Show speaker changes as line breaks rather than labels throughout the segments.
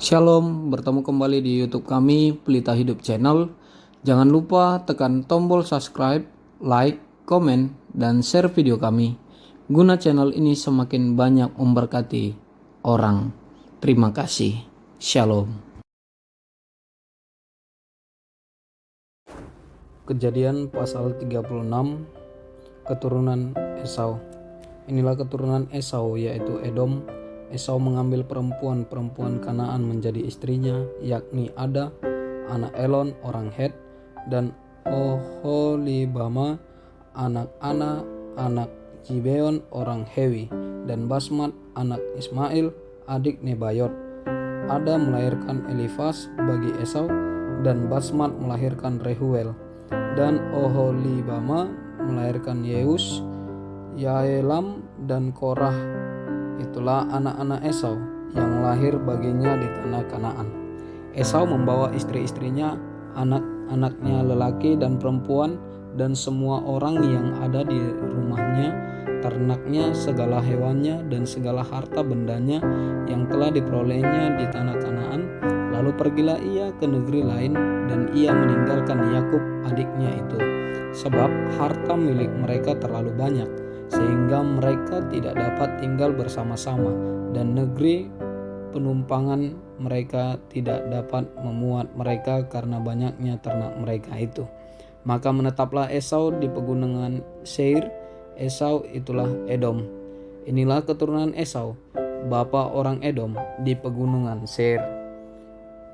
Shalom, bertemu kembali di YouTube kami, Pelita Hidup Channel. Jangan lupa tekan tombol subscribe, like, komen, dan share video kami. Guna channel ini semakin banyak memberkati orang. Terima kasih. Shalom. Kejadian pasal 36, keturunan Esau. Inilah keturunan Esau, yaitu Edom. Esau mengambil perempuan-perempuan Kanaan menjadi istrinya, yakni Ada, anak Elon orang Het, dan Oholibama, anak Ana, anak Gibeon orang Hewi, dan Basmat, anak Ismail, adik Nebayot. Ada melahirkan Elifas bagi Esau, dan Basmat melahirkan Rehuel, dan Oholibama melahirkan Yeus, Yaelam, dan Korah. Itulah anak-anak Esau yang lahir baginya di tanah Kanaan. Esau membawa istri-istrinya, anak-anaknya lelaki dan perempuan, dan semua orang yang ada di rumahnya, ternaknya, segala hewannya, dan segala harta bendanya yang telah diperolehnya di tanah Kanaan. Lalu pergilah ia ke negeri lain, dan ia meninggalkan Yakub adiknya itu, sebab harta milik mereka terlalu banyak, sehingga mereka tidak dapat tinggal bersama-sama, dan negeri penumpangan mereka tidak dapat memuat mereka karena banyaknya ternak mereka itu. Maka menetaplah Esau di pegunungan Seir. Esau itulah Edom. Inilah keturunan Esau, bapa orang Edom, di pegunungan Seir.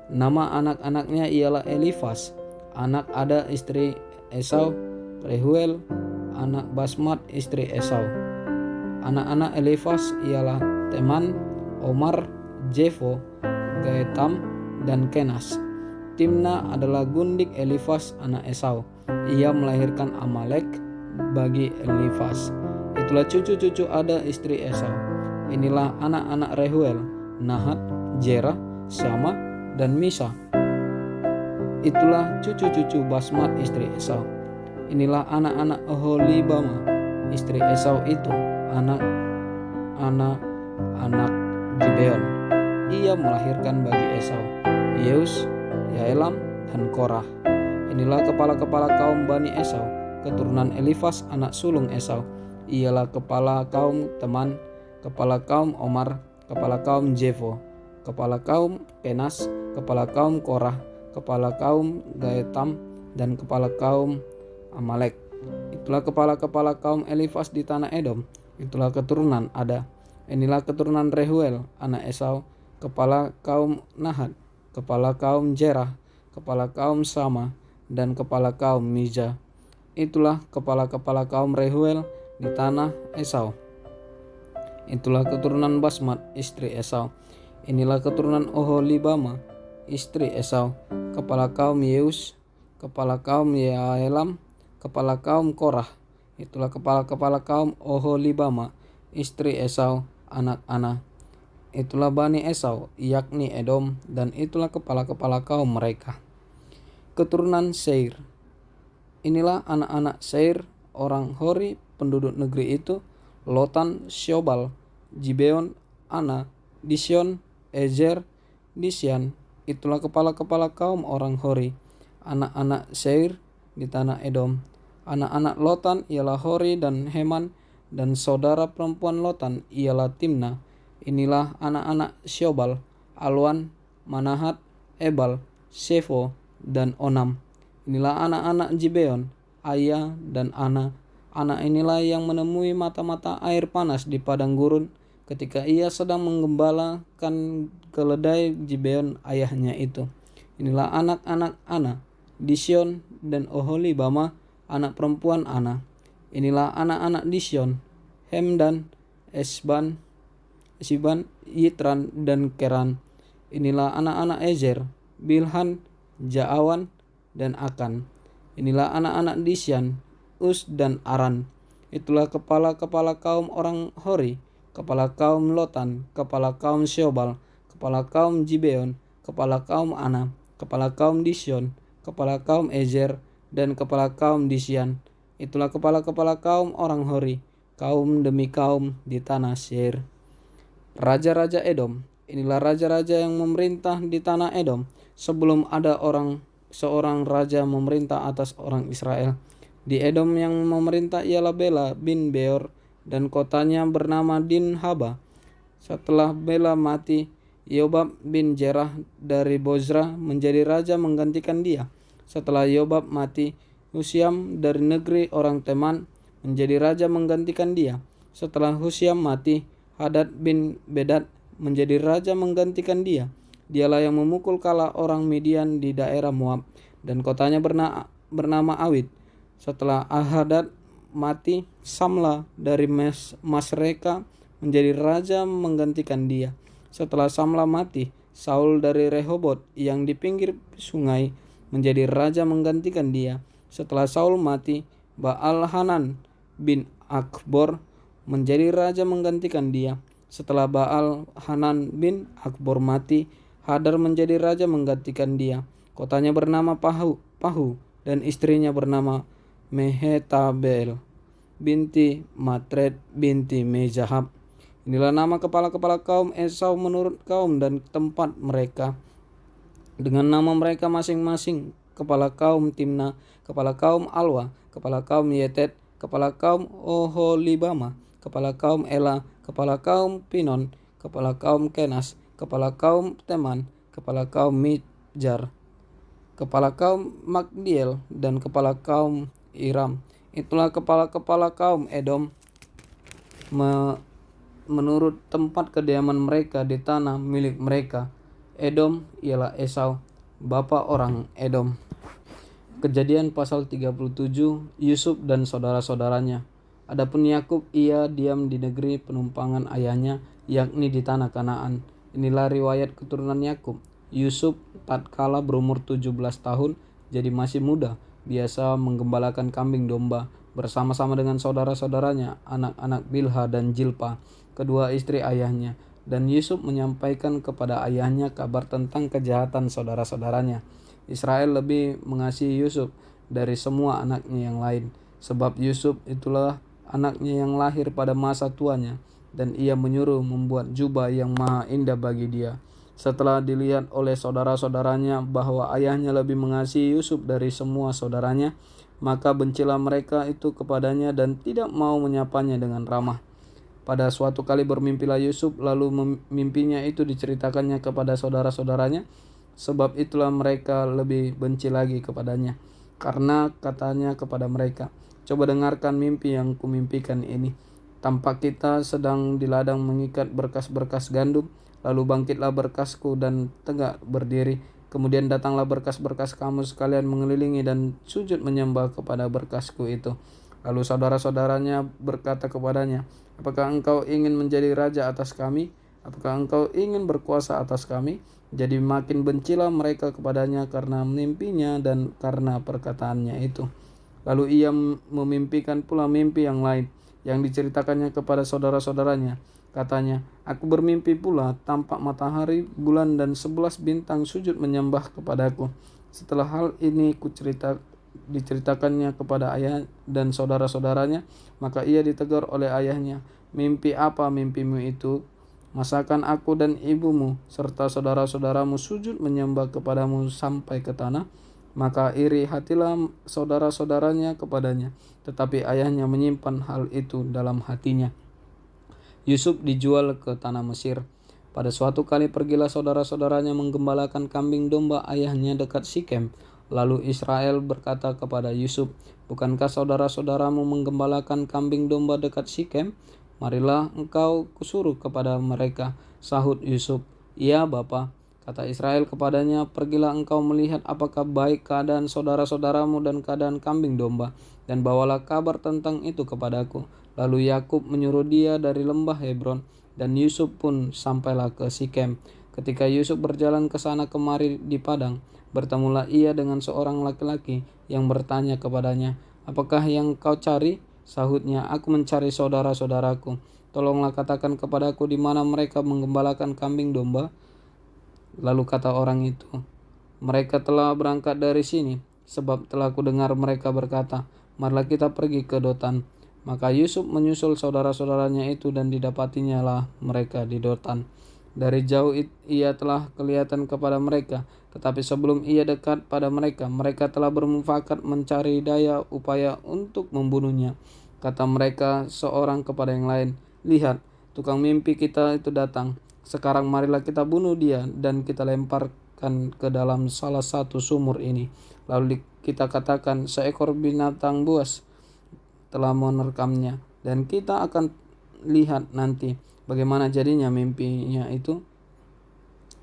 Nama anak-anaknya ialah Elifas, anak Ada istri Esau, Rehuel, anak Basmat istri Esau. Anak-anak Elifas ialah Teman, Omar, Jefo, Gaetam, dan Kenas. Timna adalah gundik Elifas anak Esau. Ia melahirkan Amalek bagi Elifas. Itulah cucu-cucu Ada istri Esau. Inilah anak-anak Rehuel, Nahat, Jerah, Syama, dan Misa. Itulah cucu-cucu Basmat istri Esau. Inilah anak-anak Oholibama istri Esau itu, anak Gibeon. Ia melahirkan bagi Esau Yeus, Yaelam, dan Korah. Inilah kepala-kepala kaum Bani Esau, keturunan Elifas anak sulung Esau. Ialah kepala kaum Teman, kepala kaum Omar, kepala kaum Jefo, kepala kaum Kenas, kepala kaum Korah, kepala kaum Gaetam, dan kepala kaum Amalek. Itulah kepala-kepala kaum Elifas di tanah Edom. Itulah keturunan Ada. Inilah keturunan Rehuel anak Esau, kepala kaum Nahat, kepala kaum Jerah, kepala kaum Sama, dan kepala kaum Miza. Itulah kepala-kepala kaum Rehuel di tanah Esau. Itulah keturunan Basmat istri Esau. Inilah keturunan Oholibama istri Esau, kepala kaum Yeus, kepala kaum Yaelam, kepala kaum Korah. Itulah kepala-kepala kaum Oholibama istri Esau, anak Ana. Itulah Bani Esau, yakni Edom, dan itulah kepala-kepala kaum mereka. Keturunan Seir. Inilah anak-anak Seir, orang Hori, penduduk negeri itu: Lotan, Syobal, Gibeon, Ana, Dision, Ezer, Disyan. Itulah kepala-kepala kaum orang Hori, anak-anak Seir di tanah Edom. Anak-anak Lotan ialah Hori dan Heman, dan saudara perempuan Lotan ialah Timna. Inilah anak-anak Syobal: Alwan, Manahat, Ebal, Shefo, dan Onam. Inilah anak-anak Gibeon: Aya dan Ana. Anak inilah yang menemui mata-mata air panas di padang gurun ketika ia sedang menggembalakan keledai Gibeon ayahnya itu. Inilah anak-anak Ana, Dision, dan Oholibama, anak perempuan Ana. Inilah anak-anak Dision: Hemdan, Esban, Yitran, dan Keran. Inilah anak-anak Ezer: Bilhan, Jaawan, dan Akan. Inilah anak-anak Disyan: Us dan Aran. Itulah kepala-kepala kaum orang Hori, kepala kaum Lotan, kepala kaum Syobal, kepala kaum Gibeon, kepala kaum Ana, kepala kaum Disyon, kepala kaum Ezer, dan kepala kaum Disyan. Itulah kepala-kepala kaum orang Hori, kaum demi kaum di tanah Seir. Raja-raja Edom. Inilah raja-raja yang memerintah di tanah Edom sebelum ada seorang raja memerintah atas orang Israel. Di Edom yang memerintah ialah Bela bin Beor dan kotanya bernama Dinhaba. Setelah Bela mati, Yobab bin Jerah dari Bozrah menjadi raja menggantikan dia. Setelah Yobab mati, Husiam dari negeri orang Teman menjadi raja menggantikan dia. Setelah Husiam mati, Hadad bin Bedad menjadi raja menggantikan dia. Dialah yang memukul kala orang Midian di daerah Moab, dan kotanya bernama Awit. Setelah Hadad mati, Samla dari Masreka menjadi raja menggantikan dia. Setelah Samla mati, Saul dari Rehobot yang di pinggir sungai menjadi raja menggantikan dia. Setelah Saul mati, Baal-Hanan bin Akbor menjadi raja menggantikan dia. Setelah Baal-Hanan bin Akbor mati, Hadar menjadi raja menggantikan dia. Kotanya bernama Pahu dan istrinya bernama Mehetabel binti Matred binti Mezahab. Inilah nama kepala-kepala kaum Esau menurut kaum dan tempat mereka, dengan nama mereka masing-masing: kepala kaum Timna, kepala kaum Alwa, kepala kaum Yetet, kepala kaum Oholibama, kepala kaum Ela, kepala kaum Pinon, kepala kaum Kenas, kepala kaum Teman, kepala kaum Midjar, kepala kaum Magdiel, dan kepala kaum Iram. Itulah kepala-kepala kaum Edom menurut tempat kediaman mereka di tanah milik mereka. Edom ialah Esau, bapa orang Edom. Kejadian pasal 37, Yusuf dan saudara-saudaranya. Adapun Yakub, ia diam di negeri penumpangan ayahnya, yakni di tanah Kanaan. Inilah riwayat keturunan Yakub. Yusuf tatkala berumur 17 tahun, jadi masih muda, biasa menggembalakan kambing domba bersama-sama dengan saudara-saudaranya, anak-anak Bilha dan Jilpa, kedua istri ayahnya. Dan Yusuf menyampaikan kepada ayahnya kabar tentang kejahatan saudara-saudaranya. Israel lebih mengasihi Yusuf dari semua anaknya yang lain, sebab Yusuf itulah anaknya yang lahir pada masa tuanya, dan ia menyuruh membuat jubah yang maha indah bagi dia. Setelah dilihat oleh saudara-saudaranya bahwa ayahnya lebih mengasihi Yusuf dari semua saudaranya, maka bencilah mereka itu kepadanya dan tidak mau menyapanya dengan ramah. Pada suatu kali bermimpilah Yusuf, lalu mimpinya itu diceritakannya kepada saudara-saudaranya, sebab itulah mereka lebih benci lagi kepadanya. Karena katanya kepada mereka, "Coba dengarkan mimpi yang kumimpikan ini. Tampak kita sedang di ladang mengikat berkas-berkas gandum, lalu bangkitlah berkasku dan tegak berdiri. Kemudian datanglah berkas-berkas kamu sekalian mengelilingi dan sujud menyembah kepada berkasku itu." Lalu saudara-saudaranya berkata kepadanya, "Apakah engkau ingin menjadi raja atas kami? Apakah engkau ingin berkuasa atas kami?" Jadi makin bencilah mereka kepadanya karena mimpinya dan karena perkataannya itu. Lalu ia memimpikan pula mimpi yang lain, yang diceritakannya kepada saudara-saudaranya. Katanya, "Aku bermimpi pula, tampak matahari, bulan, dan 11 bintang sujud menyembah kepadaku." Setelah hal ini diceritakannya kepada ayah dan saudara-saudaranya, maka ia ditegur oleh ayahnya, "Mimpi apa mimpimu itu? Masakan aku dan ibumu serta saudara-saudaramu sujud menyembah kepadamu sampai ke tanah?" Maka iri hatilah saudara-saudaranya kepadanya, tetapi ayahnya menyimpan hal itu dalam hatinya. Yusuf dijual ke tanah Mesir. Pada suatu kali pergilah saudara-saudaranya menggembalakan kambing domba ayahnya dekat Sikem. Lalu Israel berkata kepada Yusuf, "Bukankah saudara-saudaramu menggembalakan kambing domba dekat Sikem? Marilah engkau kusuruh kepada mereka." Sahut Yusuf, "Iya, Bapa." Kata Israel kepadanya, "Pergilah engkau melihat apakah baik keadaan saudara-saudaramu dan keadaan kambing domba, dan bawalah kabar tentang itu kepadaku." Lalu Yakub menyuruh dia dari lembah Hebron, dan Yusuf pun sampailah ke Sikem. Ketika Yusuf berjalan ke sana kemari di padang, bertemulah ia dengan seorang laki-laki yang bertanya kepadanya, "Apakah yang kau cari?" Sahutnya, "Aku mencari saudara-saudaraku. Tolonglah katakan kepadaku di mana mereka menggembalakan kambing domba." Lalu kata orang itu, "Mereka telah berangkat dari sini, sebab telah kudengar mereka berkata, 'Marilah kita pergi ke Dotan.'" Maka Yusuf menyusul saudara-saudaranya itu dan didapatinya lah mereka di Dotan. Dari jauh ia telah kelihatan kepada mereka, tetapi sebelum ia dekat pada mereka, mereka telah bermufakat mencari daya upaya untuk membunuhnya. Kata mereka seorang kepada yang lain, "Lihat, tukang mimpi kita itu datang. Sekarang marilah kita bunuh dia dan kita lemparkan ke dalam salah satu sumur ini. Lalu kita katakan, seekor binatang buas telah menerkamnya, dan kita akan lihat nanti bagaimana jadinya mimpinya itu."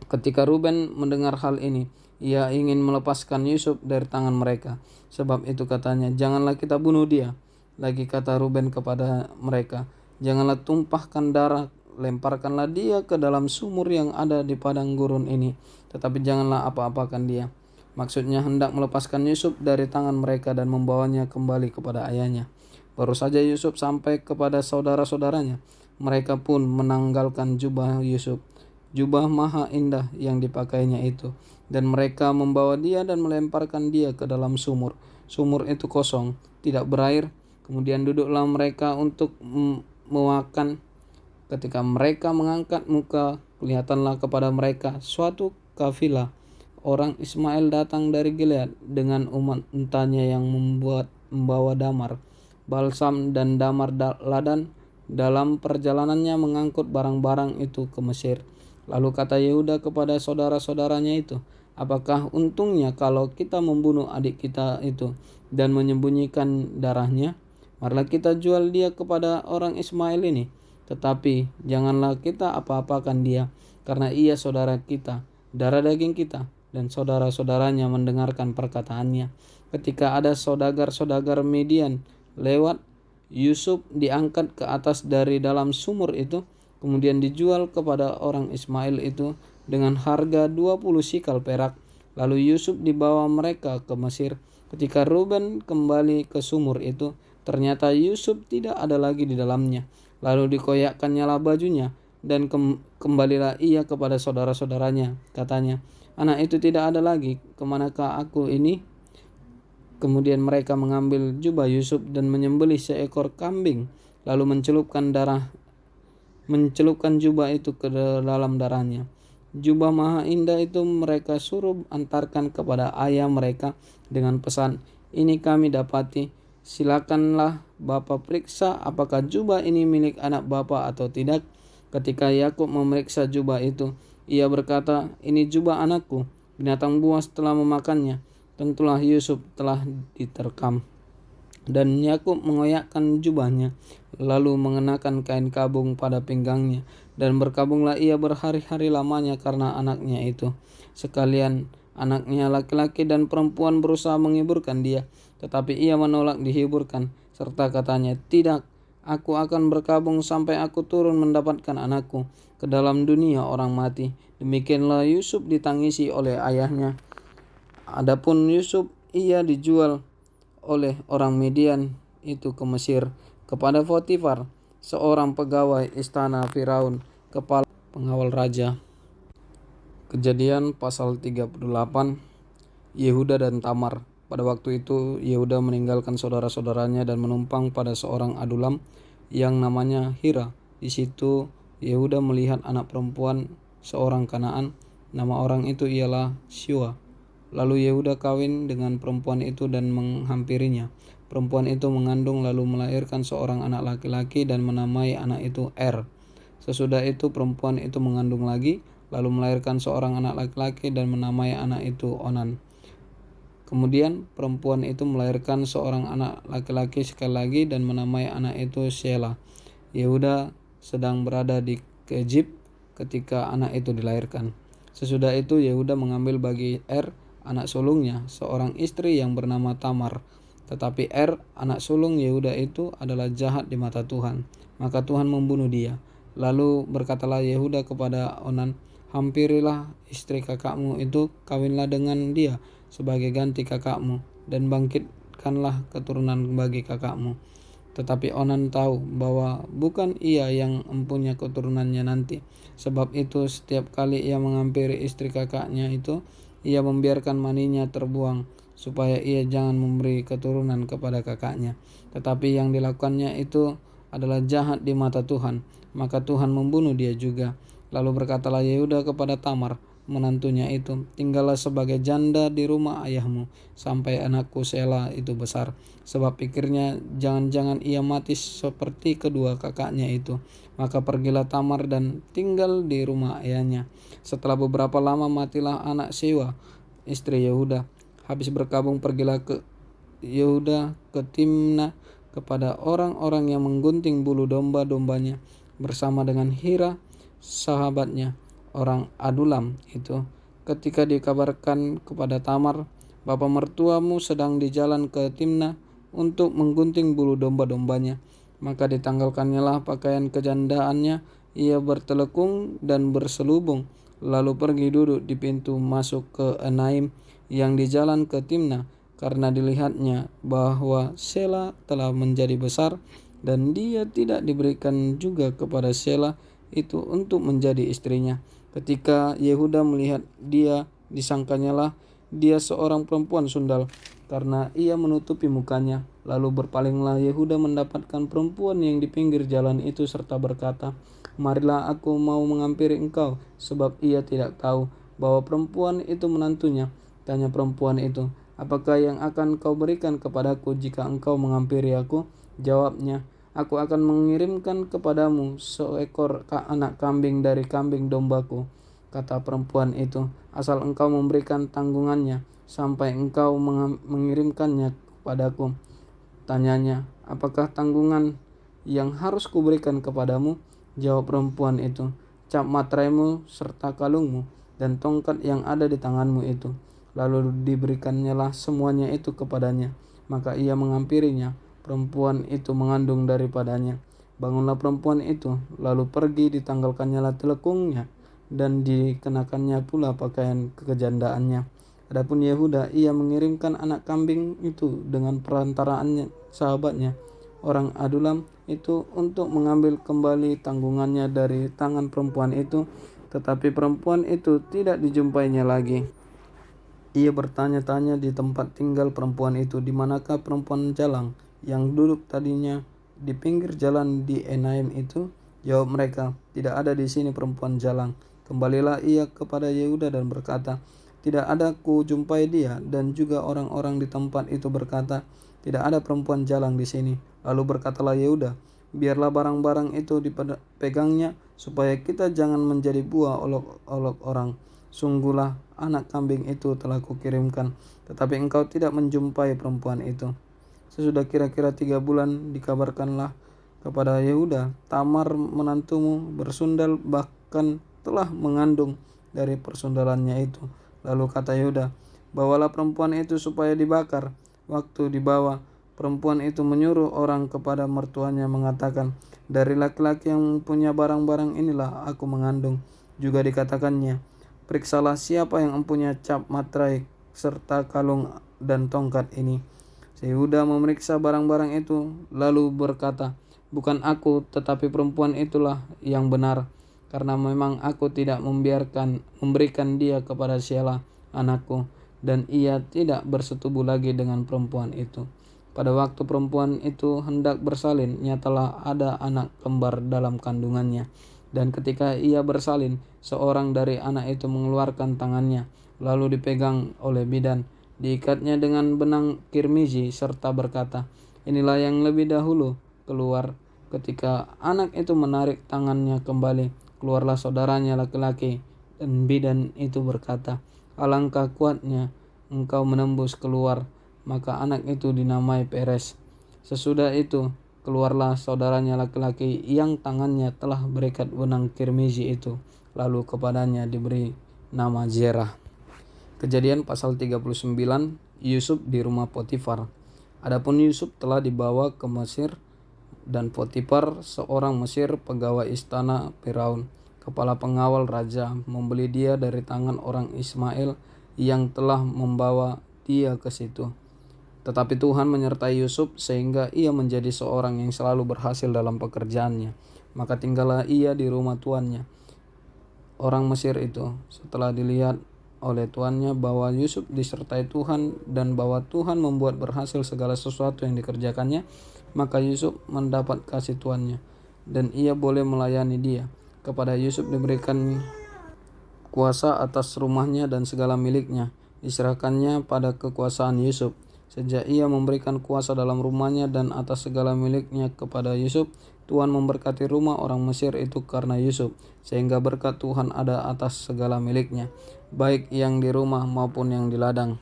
Ketika Ruben mendengar hal ini, ia ingin melepaskan Yusuf dari tangan mereka. Sebab itu katanya, "Janganlah kita bunuh dia." Lagi kata Ruben kepada mereka, "Janganlah tumpahkan darah, lemparkanlah dia ke dalam sumur yang ada di padang gurun ini, tetapi janganlah apa-apakan dia." Maksudnya hendak melepaskan Yusuf dari tangan mereka dan membawanya kembali kepada ayahnya. Baru saja Yusuf sampai kepada saudara-saudaranya, mereka pun menanggalkan jubah Yusuf, jubah maha indah yang dipakainya itu, dan mereka membawa dia dan melemparkan dia ke dalam sumur. Sumur itu kosong, tidak berair. Kemudian duduklah mereka untuk memakan. Ketika mereka mengangkat muka, kelihatanlah kepada mereka suatu kafilah orang Ismail datang dari Gilead dengan untanya yang membawa damar, balsam dan damar ladan. Dalam perjalanannya mengangkut barang-barang itu ke Mesir. Lalu kata Yehuda kepada saudara-saudaranya itu, "Apakah untungnya kalau kita membunuh adik kita itu dan menyembunyikan darahnya? Marilah kita jual dia kepada orang Ismail ini. Tetapi janganlah kita apa-apakan dia, karena ia saudara kita, darah daging kita." Dan saudara-saudaranya mendengarkan perkataannya. Ketika ada saudagar-saudagar Midian lewat, Yusuf diangkat ke atas dari dalam sumur itu, kemudian dijual kepada orang Ismail itu dengan harga 20 sikal perak. Lalu Yusuf dibawa mereka ke Mesir. Ketika Ruben kembali ke sumur itu, ternyata Yusuf tidak ada lagi di dalamnya. Lalu dikoyakkannya bajunya, dan kembalilah ia kepada saudara-saudaranya. Katanya, "Anak itu tidak ada lagi, kemanakah aku ini?" Kemudian mereka mengambil jubah Yusuf dan menyembelih seekor kambing, lalu mencelupkan jubah itu ke dalam darahnya. Jubah maha indah itu mereka suruh antarkan kepada ayah mereka dengan pesan, "Ini kami dapati, silakanlah Bapa periksa apakah jubah ini milik anak Bapa atau tidak." Ketika Yakub memeriksa jubah itu, ia berkata, "Ini jubah anakku, binatang buas telah memakannya." Tentulah Yusuf telah diterkam. Dan Yakub mengoyakkan jubahnya, lalu mengenakan kain kabung pada pinggangnya, dan berkabunglah ia berhari-hari lamanya karena anaknya itu. Sekalian anaknya laki-laki dan perempuan berusaha menghiburkan dia, tetapi ia menolak dihiburkan, serta katanya, "Tidak, aku akan berkabung sampai aku turun mendapatkan anakku ke dalam dunia orang mati." Demikianlah Yusuf ditangisi oleh ayahnya. Adapun Yusuf, ia dijual oleh orang Midian itu ke Mesir kepada Potifar, seorang pegawai istana Firaun, kepala pengawal raja. Kejadian pasal 38. Yehuda dan Tamar. Pada waktu itu Yehuda meninggalkan saudara-saudaranya dan menumpang pada seorang adulam yang namanya Hira. Di situ Yehuda melihat anak perempuan seorang Kanaan, nama orang itu ialah Shua. Lalu Yehuda kawin dengan perempuan itu dan menghampirinya. Perempuan itu mengandung lalu melahirkan seorang anak laki-laki dan menamai anak itu Sesudah itu perempuan itu mengandung lagi, lalu melahirkan seorang anak laki-laki dan menamai anak itu Onan. Kemudian perempuan itu melahirkan seorang anak laki-laki sekali lagi dan menamai anak itu Shelah. Yehuda sedang berada di Kejib ketika anak itu dilahirkan. Sesudah itu Yehuda mengambil bagi anak sulungnya, seorang istri yang bernama Tamar. Tetapi anak sulung Yehuda itu adalah jahat di mata Tuhan, maka Tuhan membunuh dia. Lalu berkatalah Yehuda kepada Onan, "Hampirilah istri kakakmu itu, kawinlah dengan dia sebagai ganti kakakmu, dan bangkitkanlah keturunan bagi kakakmu." Tetapi Onan tahu bahwa bukan ia yang mempunyai keturunannya nanti. Sebab itu setiap kali ia menghampiri istri kakaknya itu, ia membiarkan maninya terbuang, supaya ia jangan memberi keturunan kepada kakaknya. Tetapi yang dilakukannya itu adalah jahat di mata Tuhan, maka Tuhan membunuh dia juga. Lalu berkatalah Yehuda kepada Tamar, menantunya itu, tinggallah sebagai janda di rumah ayahmu sampai anakku Sela itu besar. Sebab pikirnya jangan-jangan ia mati seperti kedua kakaknya itu. Maka pergilah Tamar dan tinggal di rumah ayahnya. Setelah beberapa lama matilah anak Sewa, istri Yehuda. Habis berkabung pergilah ke Yehuda ke Timna kepada orang-orang yang menggunting bulu domba-dombanya bersama dengan Hira sahabatnya, orang Adulam itu. Ketika dikabarkan kepada Tamar, bapa mertuamu sedang di jalan ke Timna untuk menggunting bulu domba-dombanya, maka ditanggalkannya lah pakaian kejandaannya, ia bertelekung dan berselubung, lalu pergi duduk di pintu masuk ke Enaim yang di jalan ke Timna, karena dilihatnya bahwa Sela telah menjadi besar dan dia tidak diberikan juga kepada Sela itu untuk menjadi istrinya. Ketika Yehuda melihat dia, disangkanyalah dia seorang perempuan sundal, karena ia menutupi mukanya. Lalu berpalinglah Yehuda mendapatkan perempuan yang di pinggir jalan itu serta berkata, marilah aku mau menghampiri engkau, sebab ia tidak tahu bahwa perempuan itu menantunya. Tanya perempuan itu, apakah yang akan kau berikan kepadaku jika engkau menghampiri aku? Jawabnya, aku akan mengirimkan kepadamu seekor anak kambing dari kambing dombaku. Kata perempuan itu, asal engkau memberikan tanggungannya sampai engkau mengirimkannya kepadaku. Tanyanya, apakah tanggungan yang harus kuberikan kepadamu? Jawab perempuan itu, cap matraimu serta kalungmu dan tongkat yang ada di tanganmu itu. Lalu diberikannya lah semuanya itu kepadanya. Maka ia menghampirinya. Perempuan itu mengandung daripadanya. Bangunlah perempuan itu, lalu pergi, ditanggalkannya lah telekungnya dan dikenakannya pula pakaian kejandaannya. Adapun Yehuda, ia mengirimkan anak kambing itu dengan perantaraannya sahabatnya, orang Adulam itu, untuk mengambil kembali tanggungannya dari tangan perempuan itu. Tetapi perempuan itu tidak dijumpainya lagi. Ia bertanya-tanya di tempat tinggal perempuan itu, di manakah perempuan jalang yang duduk tadinya di pinggir jalan di Enaim itu? Jawab mereka, tidak ada di sini perempuan jalang. Kembalilah ia kepada Yehuda dan berkata, tidak ada ku jumpai dia. Dan juga orang-orang di tempat itu berkata, tidak ada perempuan jalang di sini. Lalu berkatalah Yehuda, biarlah barang-barang itu dipegangnya, supaya kita jangan menjadi buah olok-olok orang. Sungguhlah anak kambing itu telah kukirimkan, tetapi engkau tidak menjumpai perempuan itu. Sesudah kira-kira 3 bulan dikabarkanlah kepada Yehuda, Tamar menantumu bersundal, bahkan telah mengandung dari persundalannya itu. Lalu kata Yehuda, bawalah perempuan itu supaya dibakar. Waktu dibawa, perempuan itu menyuruh orang kepada mertuanya mengatakan, dari laki-laki yang punya barang-barang inilah aku mengandung. Juga dikatakannya, periksalah siapa yang mempunyai cap matrai serta kalung dan tongkat ini. Yehuda memeriksa barang-barang itu, lalu berkata, bukan aku, tetapi perempuan itulah yang benar, karena memang aku tidak memberikan dia kepada Sela anakku, dan ia tidak bersetubuh lagi dengan perempuan itu. Pada waktu perempuan itu hendak bersalin, nyatalah ada anak kembar dalam kandungannya. Dan ketika ia bersalin, seorang dari anak itu mengeluarkan tangannya, lalu dipegang oleh bidan, diikatnya dengan benang kirmizi serta berkata, inilah yang lebih dahulu keluar. Ketika anak itu menarik tangannya kembali, keluarlah saudaranya laki-laki, dan bidan itu berkata, alangkah kuatnya engkau menembus keluar. Maka anak itu dinamai Peres. Sesudah itu keluarlah saudaranya laki-laki yang tangannya telah berikat benang kirmizi itu, lalu kepadanya diberi nama Zerah. Kejadian pasal 39, Yusuf di rumah Potifar. Adapun Yusuf telah dibawa ke Mesir, dan Potifar seorang Mesir, pegawai istana Firaun, kepala pengawal raja, membeli dia dari tangan orang Ismail yang telah membawa dia ke situ. Tetapi Tuhan menyertai Yusuf sehingga ia menjadi seorang yang selalu berhasil dalam pekerjaannya. Maka tinggallah ia di rumah tuannya, orang Mesir itu. Setelah dilihat oleh tuannya bahwa Yusuf disertai Tuhan dan bahwa Tuhan membuat berhasil segala sesuatu yang dikerjakannya, maka Yusuf mendapat kasih tuannya dan ia boleh melayani dia. Kepada Yusuf diberikan kuasa atas rumahnya dan segala miliknya. Diserahkannya pada kekuasaan Yusuf. Sejak ia memberikan kuasa dalam rumahnya dan atas segala miliknya kepada Yusuf, Tuhan memberkati rumah orang Mesir itu karena Yusuf, sehingga berkat Tuhan ada atas segala miliknya, baik yang di rumah maupun yang di ladang.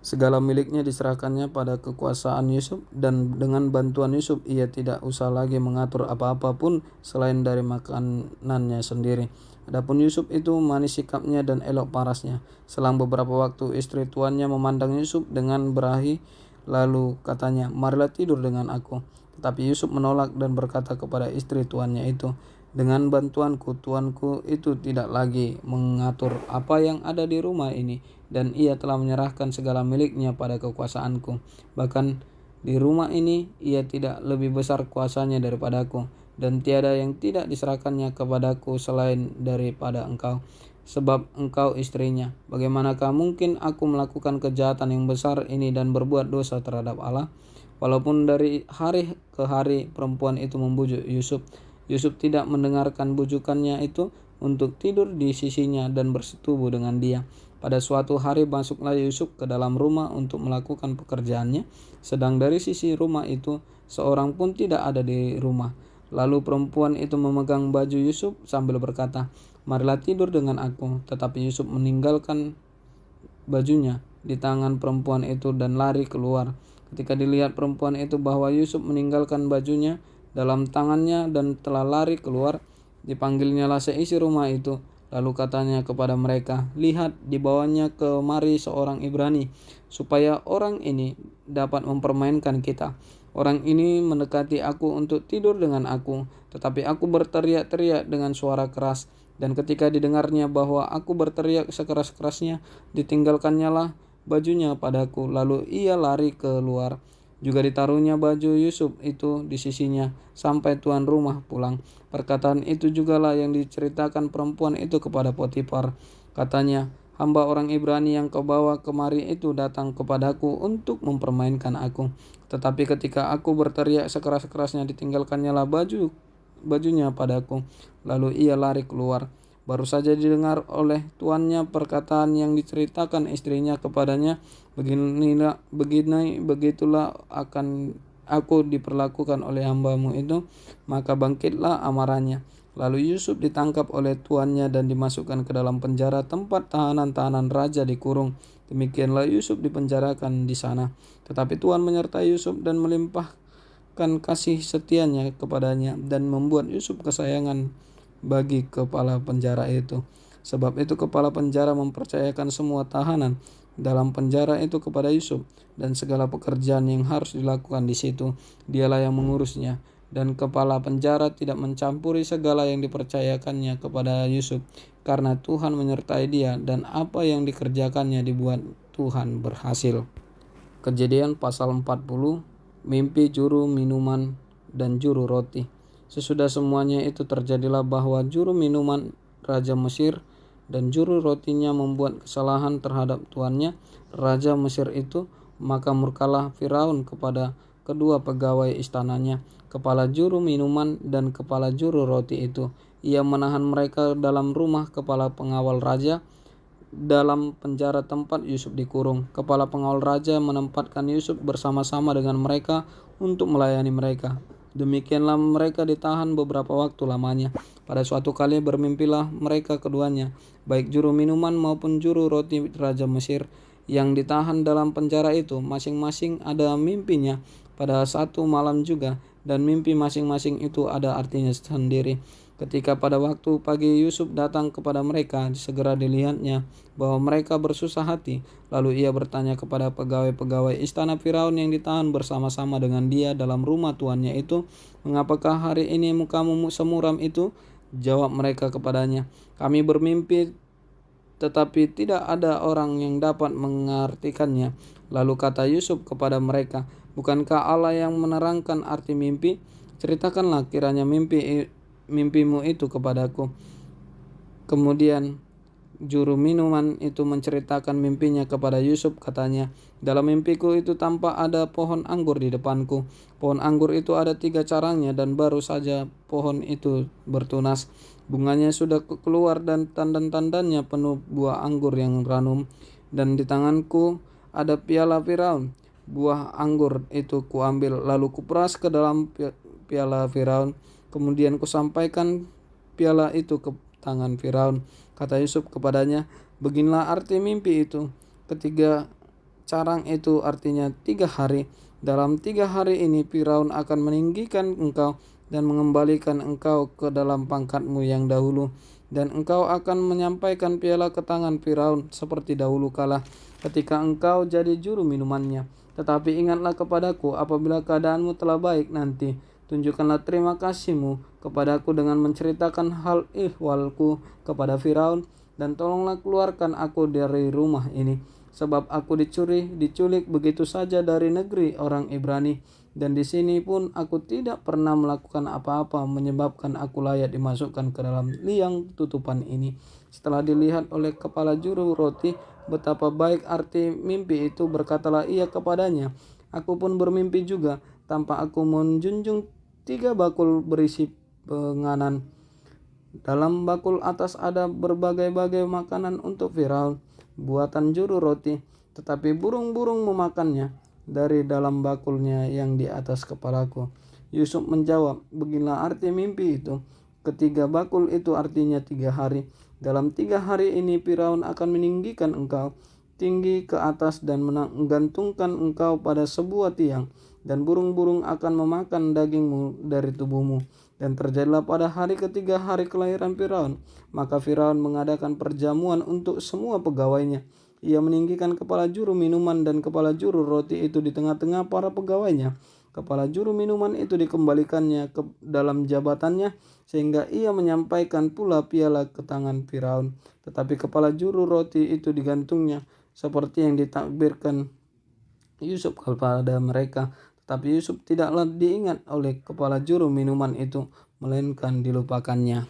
Segala miliknya diserahkannya pada kekuasaan Yusuf, dan dengan bantuan Yusuf ia tidak usah lagi mengatur apa-apa pun selain dari makanannya sendiri. Adapun Yusuf itu manis sikapnya dan elok parasnya. Selang beberapa waktu istri tuannya memandang Yusuf dengan berahi, lalu katanya, "Marilah tidur dengan aku." Tetapi Yusuf menolak dan berkata kepada istri tuannya itu, "Dengan bantuanku, tuanku itu tidak lagi mengatur apa yang ada di rumah ini, dan ia telah menyerahkan segala miliknya pada kekuasaanku. Bahkan di rumah ini ia tidak lebih besar kuasanya daripadaku, dan tiada yang tidak diserahkannya kepadaku selain daripada engkau, sebab engkau istrinya. Bagaimanakah mungkin aku melakukan kejahatan yang besar ini dan berbuat dosa terhadap Allah?" Walaupun dari hari ke hari perempuan itu membujuk Yusuf, Yusuf tidak mendengarkan bujukannya itu untuk tidur di sisinya dan bersetubuh dengan dia. Pada suatu hari masuklah Yusuf ke dalam rumah untuk melakukan pekerjaannya, sedang dari sisi rumah itu seorang pun tidak ada di rumah. Lalu perempuan itu memegang baju Yusuf sambil berkata, "Marilah tidur dengan aku." Tetapi Yusuf meninggalkan bajunya di tangan perempuan itu dan lari keluar. Ketika dilihat perempuan itu bahwa Yusuf meninggalkan bajunya dalam tangannya dan telah lari keluar, dipanggilnyalah seisi rumah itu. Lalu katanya kepada mereka, "Lihat, dibawanya kemari seorang Ibrani, supaya orang ini dapat mempermainkan kita. Orang ini mendekati aku untuk tidur dengan aku, tetapi aku berteriak-teriak dengan suara keras. Dan ketika didengarnya bahwa aku berteriak sekeras-kerasnya, ditinggalkannyalah bajunya padaku, lalu ia lari keluar. Juga ditaruhnya baju Yusuf itu di sisinya sampai tuan rumah pulang." Perkataan itu jugalah yang diceritakan perempuan itu kepada Potifar. Katanya, "Hamba orang Ibrani yang kau bawa kemari itu datang kepadaku untuk mempermainkan aku. Tetapi ketika aku berteriak sekeras-kerasnya, ditinggalkannyalah bajunya padaku, lalu ia lari keluar." Baru saja didengar oleh tuannya perkataan yang diceritakan istrinya kepadanya, begitulah akan aku diperlakukan oleh hambamu itu, maka bangkitlah amarahnya. Lalu Yusuf ditangkap oleh tuannya dan dimasukkan ke dalam penjara tempat tahanan-tahanan raja dikurung. Demikianlah Yusuf dipenjarakan di sana. Tetapi Tuhan menyertai Yusuf dan melimpahkan kasih setianya kepadanya dan membuat Yusuf kesayangan bagi kepala penjara itu. Sebab itu kepala penjara mempercayakan semua tahanan dalam penjara itu kepada Yusuf, dan segala pekerjaan yang harus dilakukan di situ dialah yang mengurusnya. Dan kepala penjara tidak mencampuri segala yang dipercayakannya kepada Yusuf, karena Tuhan menyertai dia, dan apa yang dikerjakannya dibuat Tuhan berhasil. Kejadian pasal 40, mimpi juru minuman dan juru roti. Sesudah semuanya itu terjadilah bahwa juru minuman Raja Mesir dan juru rotinya membuat kesalahan terhadap tuannya, Raja Mesir itu. Maka murkalah Firaun kepada kedua pegawai istananya, kepala juru minuman dan kepala juru roti itu. Ia menahan mereka dalam rumah kepala pengawal raja, dalam penjara tempat Yusuf dikurung. Kepala pengawal raja menempatkan Yusuf bersama-sama dengan mereka untuk melayani mereka. Demikianlah mereka ditahan beberapa waktu lamanya. Pada suatu kali bermimpilah mereka keduanya, baik juru minuman maupun juru roti Raja Mesir, yang ditahan dalam penjara itu. Masing-masing ada mimpinya pada satu malam juga, dan mimpi masing-masing itu ada artinya sendiri. Ketika pada waktu pagi Yusuf datang kepada mereka, segera dilihatnya bahwa mereka bersusah hati. Lalu ia bertanya kepada pegawai-pegawai istana Firaun yang ditahan bersama-sama dengan dia dalam rumah tuannya itu, "Mengapakah hari ini mukamu semuram itu?" Jawab mereka kepadanya, "Kami bermimpi, tetapi tidak ada orang yang dapat mengartikannya." Lalu kata Yusuf kepada mereka, "Bukankah Allah yang menerangkan arti mimpi? Ceritakanlah kiranya mimpimu itu kepadaku." Kemudian juru minuman itu menceritakan mimpinya kepada Yusuf. Katanya, dalam mimpiku itu tampak ada pohon anggur di depanku. Pohon anggur itu ada 3 carangnya dan baru saja pohon itu bertunas. Bunganya sudah keluar dan tandan-tandannya penuh buah anggur yang ranum. Dan di tanganku ada piala Firaun. Buah anggur itu kuambil lalu kuperas ke dalam piala Firaun. Kemudian kusampaikan piala itu ke tangan Firaun. Kata Yusuf kepadanya, beginilah arti mimpi itu. Ketiga carang itu artinya 3 hari. Dalam 3 hari ini Firaun akan meninggikan engkau dan mengembalikan engkau ke dalam pangkatmu yang dahulu. Dan engkau akan menyampaikan piala ke tangan Firaun seperti dahulu kala ketika engkau jadi juru minumannya. Tetapi ingatlah kepadaku apabila keadaanmu telah baik nanti. Tunjukkanlah terima kasihmu kepadaku dengan menceritakan hal ihwalku kepada Firaun, dan tolonglah keluarkan aku dari rumah ini, sebab aku diculik begitu saja dari negeri orang Ibrani, dan di sini pun aku tidak pernah melakukan apa-apa menyebabkan aku layak dimasukkan ke dalam liang tutupan ini. Setelah dilihat oleh kepala juru roti betapa baik arti mimpi itu, berkatalah ia kepadanya, aku pun bermimpi juga, tampak aku menjunjung 3 bakul berisi penganan. Dalam bakul atas ada berbagai-bagai makanan untuk Firaun, buatan juru roti, tetapi burung-burung memakannya dari dalam bakulnya yang di atas kepalaku. Yusuf menjawab, beginilah arti mimpi itu. Ketiga bakul itu artinya 3 hari. Dalam 3 hari ini Firaun akan meninggikan engkau tinggi ke atas dan menggantungkan engkau pada sebuah tiang, dan burung-burung akan memakan dagingmu dari tubuhmu. Dan terjadilah pada hari ketiga hari kelahiran Firaun, maka Firaun mengadakan perjamuan untuk semua pegawainya. Ia meninggikan kepala juru minuman dan kepala juru roti itu di tengah-tengah para pegawainya. Kepala juru minuman itu dikembalikannya ke dalam jabatannya, sehingga ia menyampaikan pula piala ke tangan Firaun. Tetapi kepala juru roti itu digantungnya, seperti yang ditakbirkan Yusuf kepada mereka. Tetapi Yusuf tidaklah diingat oleh kepala juru minuman itu, melainkan dilupakannya.